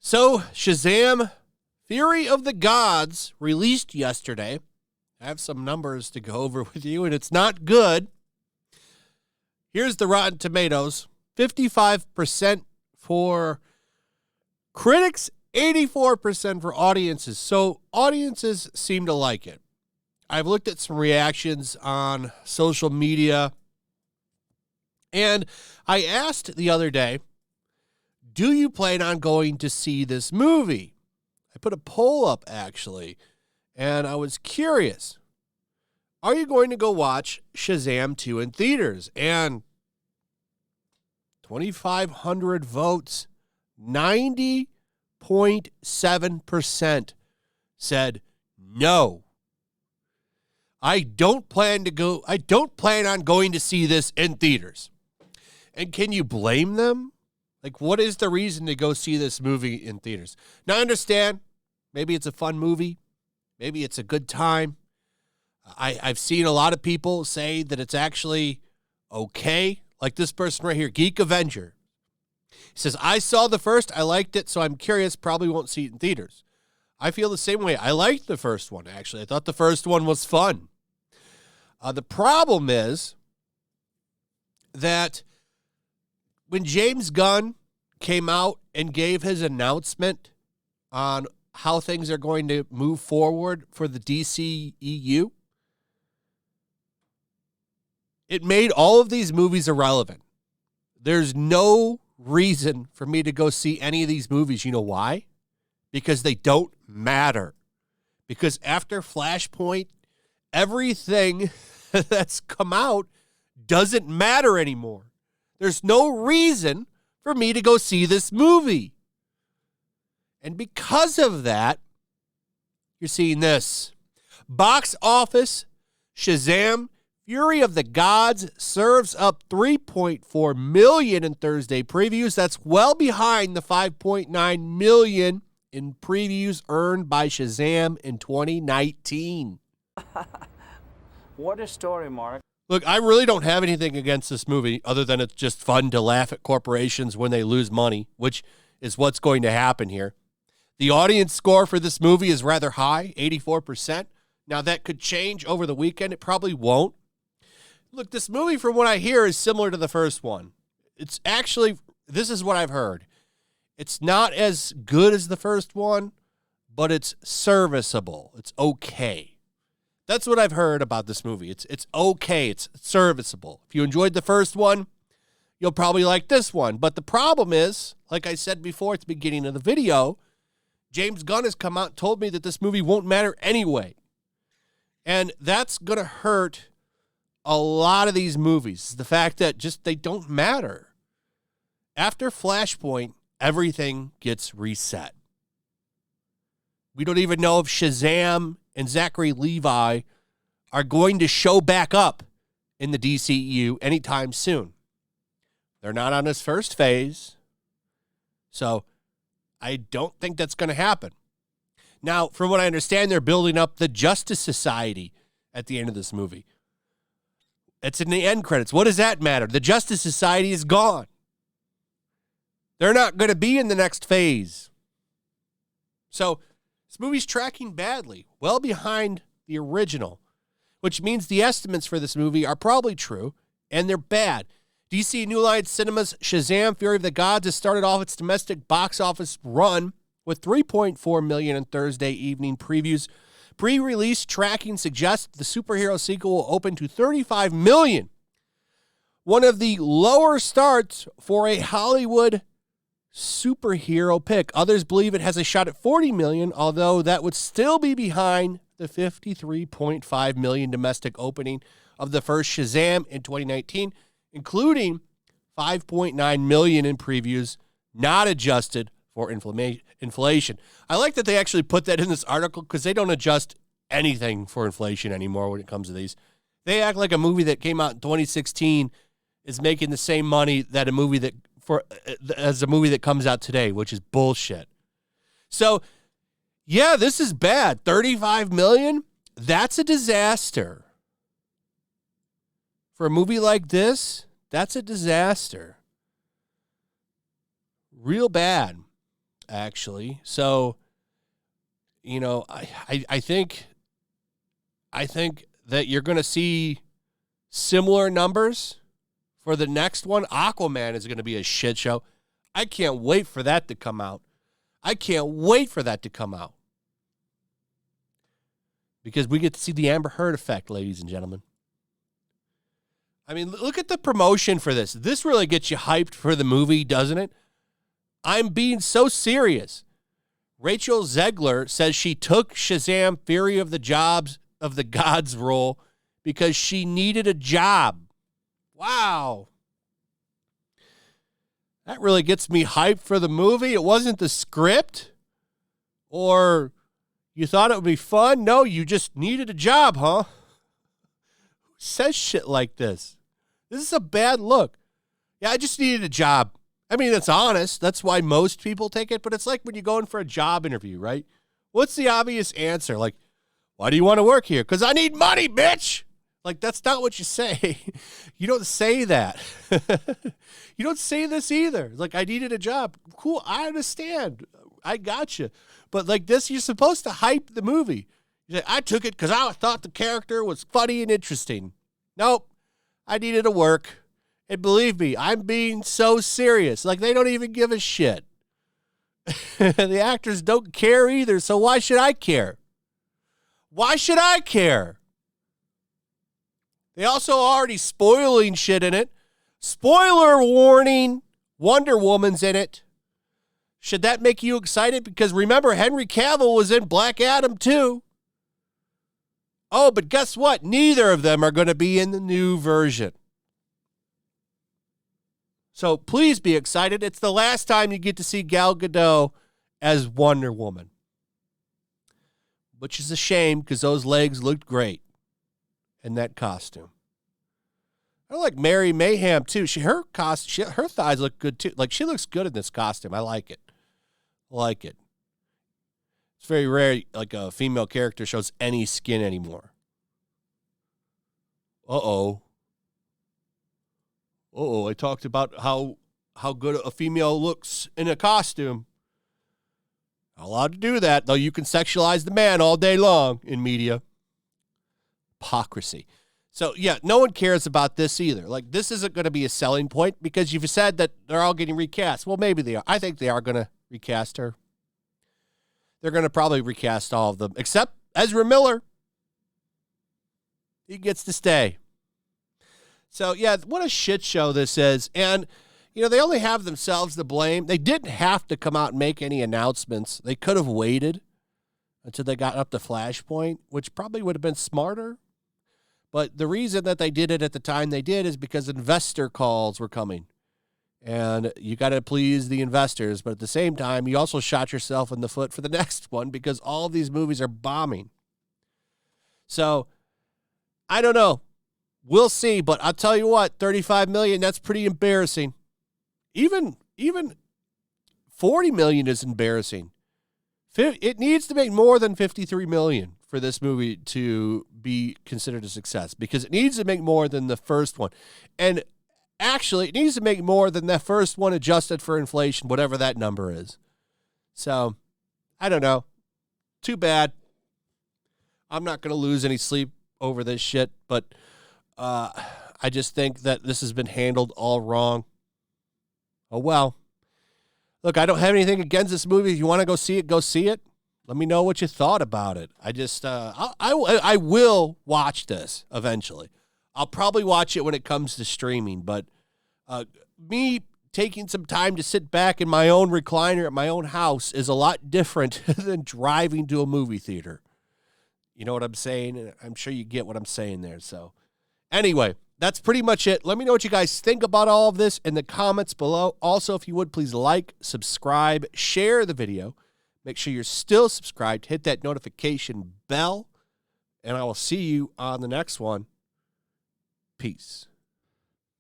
So, Shazam Fury of the Gods released yesterday. I have some numbers to go over with you, and it's not good. Here's the Rotten Tomatoes. 55% for critics, 84% for audiences. So audiences seem to like it. I've looked at some reactions on social media, and I asked the other day, do you plan on going to see this movie? I put a poll up, actually, and I was curious. Are you going to go watch Shazam 2 in theaters? And 2,500 votes, 90.7% said no. I don't plan on going to see this in theaters. And can you blame them? Like, what is the reason to go see this movie in theaters? Now, I understand, maybe it's a fun movie. Maybe it's a good time. I've seen a lot of people say that it's actually okay. Like this person right here, Geek Avenger. He says, I saw the first, I liked it, so I'm curious, probably won't see it in theaters. I feel the same way. I liked the first one, actually. I thought the first one was fun. The problem is that when James Gunn came out and gave his announcement on how things are going to move forward for the DCEU, it made all of these movies irrelevant. There's no reason for me to go see any of these movies. You know why? Because they don't matter. Because after Flashpoint, everything that's come out doesn't matter anymore. There's no reason for me to go see this movie. And because of that, you're seeing this. Box office, Shazam Fury of the Gods serves up 3.4 million in Thursday previews. That's well behind the 5.9 million in previews earned by Shazam in 2019. What a story, Mark. Look, I really don't have anything against this movie other than it's just fun to laugh at corporations when they lose money, which is what's going to happen here. The audience score for this movie is rather high, 84%. Now, that could change over the weekend. It probably won't. Look, this movie, from what I hear, is similar to the first one. It's actually, this is what I've heard. It's not as good as the first one, but it's serviceable. It's okay. That's what I've heard about this movie. It's okay. It's serviceable. If you enjoyed the first one, you'll probably like this one. But the problem is, like I said before at the beginning of the video, James Gunn has come out and told me that this movie won't matter anyway. And that's going to hurt a lot of these movies. The fact that just they don't matter. After Flashpoint, everything gets reset. We don't even know if Shazam and Zachary Levi are going to show back up in the DCEU anytime soon. They're not on this first phase, so I don't think that's going to happen. Now, from what I understand, they're building up the Justice Society at the end of this movie. It's in the end credits. What does that matter? The Justice Society is gone. They're not going to be in the next phase. So this movie's tracking badly, well behind the original, which means the estimates for this movie are probably true, and they're bad. DC New Line Cinema's Shazam Fury of the Gods has started off its domestic box office run with 3.4 million in Thursday evening previews. Pre-release tracking suggests the superhero sequel will open to 35 million. One of the lower starts for a Hollywood superhero pick. Others believe it has a shot at 40 million, although that would still be behind the 53.5 million domestic opening of the first Shazam in 2019, including 5.9 million in previews, not adjusted for inflation. I like that they actually put that in this article because they don't adjust anything for inflation anymore when it comes to these. They act like a movie that came out in 2016 is making the same money that as a movie that comes out today, which is bullshit. So, yeah, this is bad. 35 million? That's a disaster. For a movie like this, that's a disaster. Real bad, actually. So, you know, I think that you're going to see similar numbers for the next one. Aquaman is going to be a shit show. I can't wait for that to come out. Because we get to see the Amber Heard effect, ladies and gentlemen. I mean, look at the promotion for this. This really gets you hyped for the movie, doesn't it? I'm being so serious. Rachel Zegler says she took Shazam Fury of the Gods role because she needed a job. Wow. That really gets me hyped for the movie. It wasn't the script, or you thought it would be fun. No, you just needed a job, huh? Who says shit like this? This is a bad look. Yeah, I just needed a job. I mean, it's honest. That's why most people take it. But it's like when you go in for a job interview, right? What's the obvious answer? Like, why do you want to work here? Because I need money, bitch. Like, that's not what you say. You don't say that. You don't say this either. Like, I needed a job. Cool, I understand. I got you. But like this, you're supposed to hype the movie. You say, I took it because I thought the character was funny and interesting. Nope. I needed to work. And believe me, I'm being so serious. Like, they don't even give a shit. The actors don't care either, so why should I care? Why should I care? They also already spoiling shit in it. Spoiler warning, Wonder Woman's in it. Should that make you excited? Because remember, Henry Cavill was in Black Adam too. Oh, but guess what? Neither of them are going to be in the new version. So please be excited. It's the last time you get to see Gal Gadot as Wonder Woman. Which is a shame because those legs looked great in that costume. I like Mary Mayhem too. Her thighs look good too. Like, she looks good in this costume. I like it. It's very rare like a female character shows any skin anymore. Uh-oh, I talked about how good a female looks in a costume. Not allowed to do that, though. You can sexualize the man all day long in media. Hypocrisy. So, yeah, no one cares about this either. Like, this isn't going to be a selling point because you've said that they're all getting recast. Well, maybe they are. I think they are going to recast her. They're going to probably recast all of them, except Ezra Miller. He gets to stay. So, yeah, what a shit show this is. And, you know, they only have themselves to blame. They didn't have to come out and make any announcements. They could have waited until they got up to Flashpoint, which probably would have been smarter. But the reason that they did it at the time they did is because investor calls were coming. And you got to please the investors. But at the same time, you also shot yourself in the foot for the next one because all of these movies are bombing. So, I don't know. We'll see. But I'll tell you what, $35 million, that's pretty embarrassing. Even $40 million is embarrassing. It needs to make more than $53 million for this movie to be considered a success because it needs to make more than the first one. And actually, it needs to make more than that first one adjusted for inflation, whatever that number is. So, I don't know. Too bad. I'm not going to lose any sleep over this shit, but I just think that this has been handled all wrong. Oh, well. Look, I don't have anything against this movie. If you want to go see it, go see it. Let me know what you thought about it. I just, I will watch this eventually. I'll probably watch it when it comes to streaming, but me taking some time to sit back in my own recliner at my own house is a lot different than driving to a movie theater. You know what I'm saying? I'm sure you get what I'm saying there. So anyway, that's pretty much it. Let me know what you guys think about all of this in the comments below. Also, if you would, please like, subscribe, share the video. Make sure you're still subscribed. Hit that notification bell. And I will see you on the next one. Peace.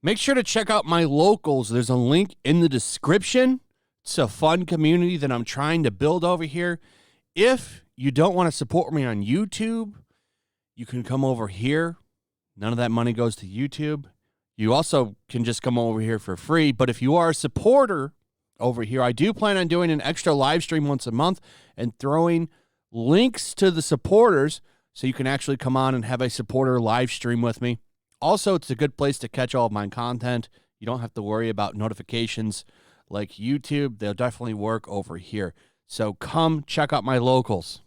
Make sure to check out my locals. There's a link in the description. It's a fun community that I'm trying to build over here. If you don't want to support me on YouTube, you can come over here. None of that money goes to YouTube. You also can just come over here for free. But if you are a supporter over here, I do plan on doing an extra live stream once a month and throwing links to the supporters so you can actually come on and have a supporter live stream with me. Also, it's a good place to catch all of my content. You don't have to worry about notifications like YouTube. They'll definitely work over here. So come check out my locals.